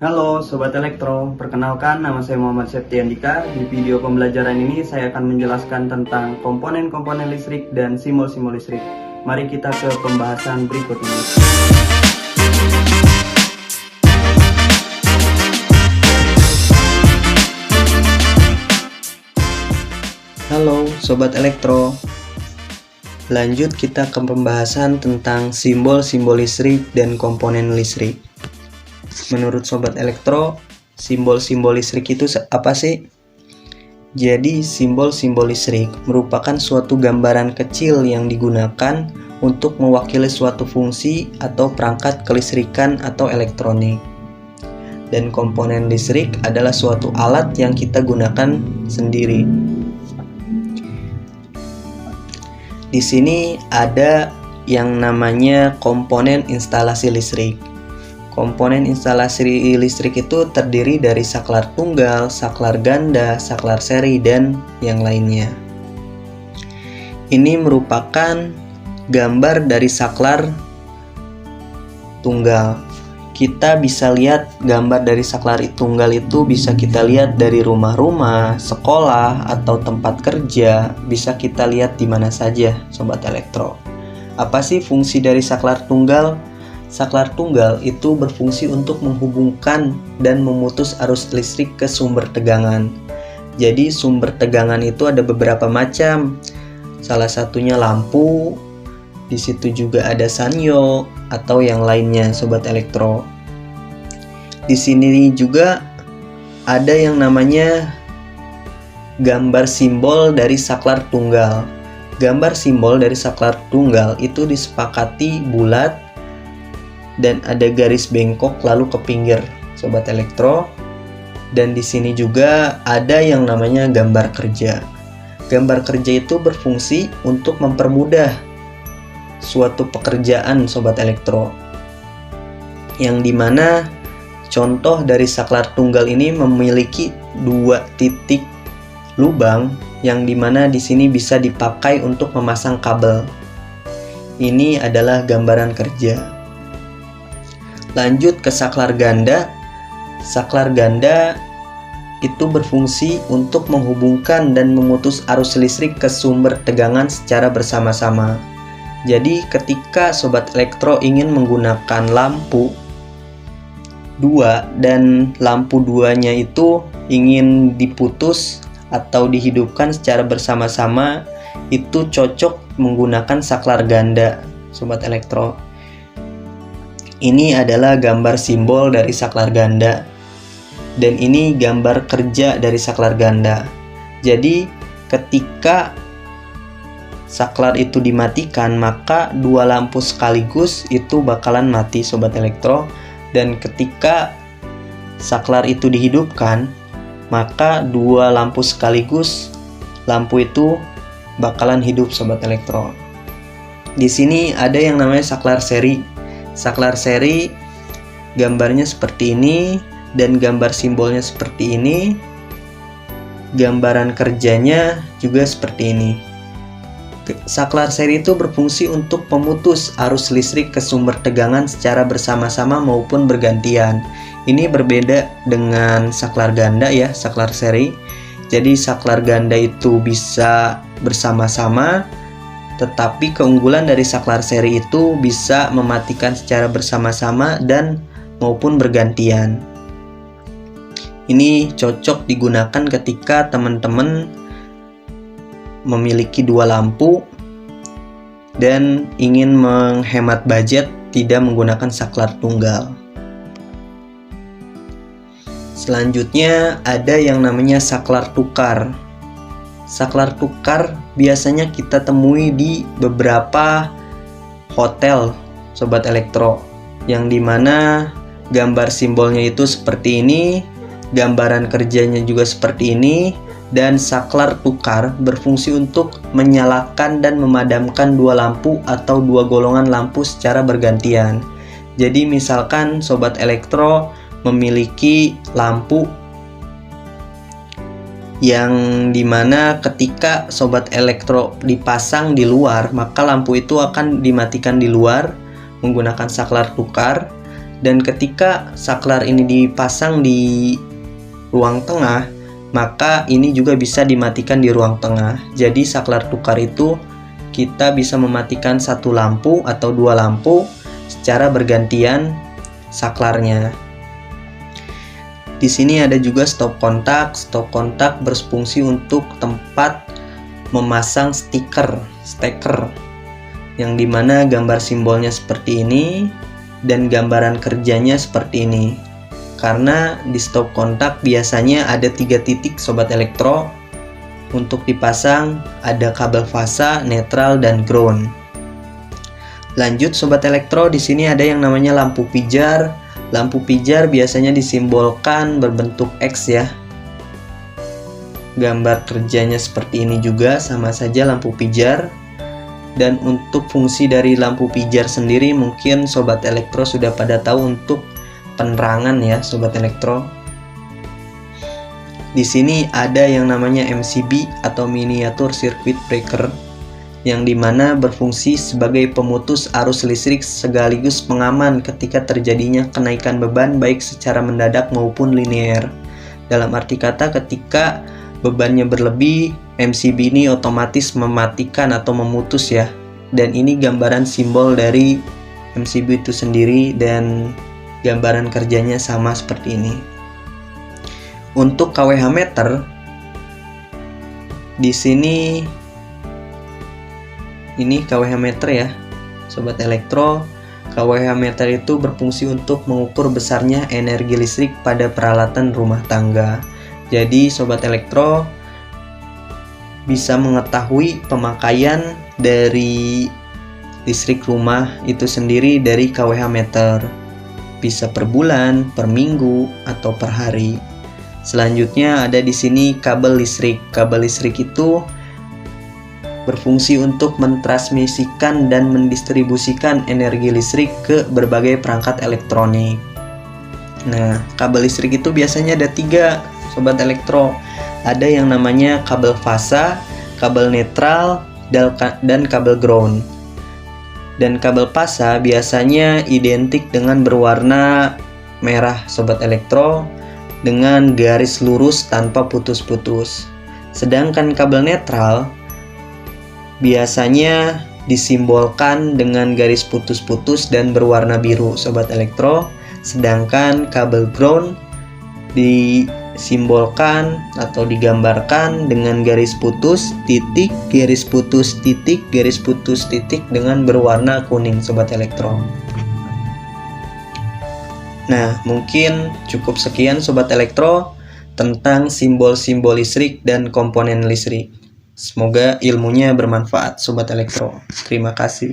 Halo Sobat Elektro, perkenalkan nama saya Muhammad Septiandika. Di video pembelajaran ini saya akan menjelaskan tentang komponen-komponen listrik dan simbol-simbol listrik. Mari kita ke pembahasan berikut ini. Halo Sobat Elektro, lanjut kita ke pembahasan tentang simbol-simbol listrik dan komponen listrik. Menurut Sobat Elektro, simbol-simbol listrik itu apa sih? Jadi, simbol-simbol listrik merupakan suatu gambaran kecil yang digunakan untuk mewakili suatu fungsi atau perangkat kelistrikan atau elektronik. Dan komponen listrik adalah suatu alat yang kita gunakan sendiri. Di sini ada yang namanya komponen instalasi listrik. Komponen instalasi listrik itu terdiri dari saklar tunggal, saklar ganda, saklar seri, dan yang lainnya. Ini merupakan gambar dari saklar tunggal. Kita bisa lihat gambar dari saklar tunggal itu bisa kita lihat dari rumah-rumah, sekolah, atau tempat kerja. Bisa kita lihat di mana saja, Sobat Elektro. Apa sih fungsi dari saklar tunggal? Saklar tunggal itu berfungsi untuk menghubungkan dan memutus arus listrik ke sumber tegangan. Jadi sumber tegangan itu ada beberapa macam. Salah satunya lampu, di situ juga ada sanyo atau yang lainnya, Sobat Elektro. Di sini juga ada yang namanya gambar simbol dari saklar tunggal. Gambar simbol dari saklar tunggal itu disepakati bulat dan ada garis bengkok lalu ke pinggir, Sobat Elektro. Dan di sini juga ada yang namanya gambar kerja. Gambar kerja itu berfungsi untuk mempermudah suatu pekerjaan, Sobat Elektro. Yang dimana contoh dari saklar tunggal ini memiliki dua titik lubang yang dimana di sini bisa dipakai untuk memasang kabel. Ini adalah gambaran kerja. Lanjut ke saklar ganda. Saklar ganda itu berfungsi untuk menghubungkan dan memutus arus listrik ke sumber tegangan secara bersama-sama. Jadi ketika Sobat Elektro ingin menggunakan lampu 2 dan lampu 2-nya itu ingin diputus atau dihidupkan secara bersama-sama, itu cocok menggunakan saklar ganda, Sobat Elektro. Ini adalah gambar simbol dari saklar ganda. Dan ini gambar kerja dari saklar ganda. Jadi ketika saklar itu dimatikan, maka dua lampu sekaligus itu bakalan mati, Sobat Elektro. Dan ketika saklar itu dihidupkan, maka dua lampu sekaligus lampu itu bakalan hidup, Sobat Elektro. Di sini ada yang namanya saklar seri. Saklar seri gambarnya seperti ini dan gambar simbolnya seperti ini. Gambaran kerjanya juga seperti ini. Saklar seri itu berfungsi untuk memutus arus listrik ke sumber tegangan secara bersama-sama maupun bergantian. Ini berbeda dengan saklar ganda ya, saklar seri. Jadi saklar ganda itu bisa bersama-sama, tetapi keunggulan dari saklar seri itu bisa mematikan secara bersama-sama dan maupun bergantian. Ini cocok digunakan ketika teman-teman memiliki dua lampu dan ingin menghemat budget, tidak menggunakan saklar tunggal. Selanjutnya ada yang namanya saklar tukar. Saklar tukar biasanya kita temui di beberapa hotel, Sobat Elektro, yang dimana gambar simbolnya itu seperti ini, gambaran kerjanya juga seperti ini. Dan saklar tukar berfungsi untuk menyalakan dan memadamkan dua lampu atau dua golongan lampu secara bergantian. Jadi misalkan Sobat Elektro memiliki lampu yang dimana ketika Sobat Elektro dipasang di luar, maka lampu itu akan dimatikan di luar menggunakan saklar tukar. Dan ketika saklar ini dipasang di ruang tengah, maka ini juga bisa dimatikan di ruang tengah. Jadi saklar tukar itu kita bisa mematikan satu lampu atau dua lampu secara bergantian saklarnya. Di sini ada juga stop kontak. Stop kontak berfungsi untuk tempat memasang steker, yang dimana gambar simbolnya seperti ini dan gambaran kerjanya seperti ini. Karena di stop kontak biasanya ada 3 titik sobat elektro. Untuk dipasang ada kabel fasa, netral, dan ground. Lanjut sobat elektro, di sini ada yang namanya lampu pijar. Lampu pijar biasanya disimbolkan berbentuk X ya. Gambar kerjanya seperti ini juga, sama saja lampu pijar. Dan untuk fungsi dari lampu pijar sendiri mungkin sobat elektro sudah pada tahu, untuk penerangan ya sobat elektro. Di sini ada yang namanya MCB atau miniatur circuit breaker, yang dimana berfungsi sebagai pemutus arus listrik sekaligus pengaman ketika terjadinya kenaikan beban baik secara mendadak maupun linear. Dalam arti kata, ketika bebannya berlebih, MCB ini otomatis mematikan atau memutus ya. Dan ini gambaran simbol dari MCB itu sendiri, dan gambaran kerjanya sama seperti ini. Untuk kWh meter, di sini ini kWh meter ya sobat elektro. kWh meter itu berfungsi untuk mengukur besarnya energi listrik pada peralatan rumah tangga. Jadi sobat elektro bisa mengetahui pemakaian dari listrik rumah itu sendiri dari kWh meter. Bisa per bulan, per minggu, atau per hari. Selanjutnya ada di sini kabel listrik. Kabel listrik itu berfungsi untuk mentransmisikan dan mendistribusikan energi listrik ke berbagai perangkat elektronik. Nah, kabel listrik itu biasanya ada 3 sobat elektro. Ada yang namanya kabel fasa, kabel netral, dan kabel ground. Dan kabel fasa biasanya identik dengan berwarna merah sobat elektro, dengan garis lurus tanpa putus-putus. Sedangkan kabel netral biasanya disimbolkan dengan garis putus-putus dan berwarna biru sobat elektro. Sedangkan kabel ground disimbolkan atau digambarkan dengan garis putus, titik, garis putus, titik, garis putus, titik dengan berwarna kuning sobat elektro. Nah, mungkin cukup sekian sobat elektro tentang simbol-simbol listrik dan komponen listrik. Semoga ilmunya bermanfaat sobat elektro. Terima kasih.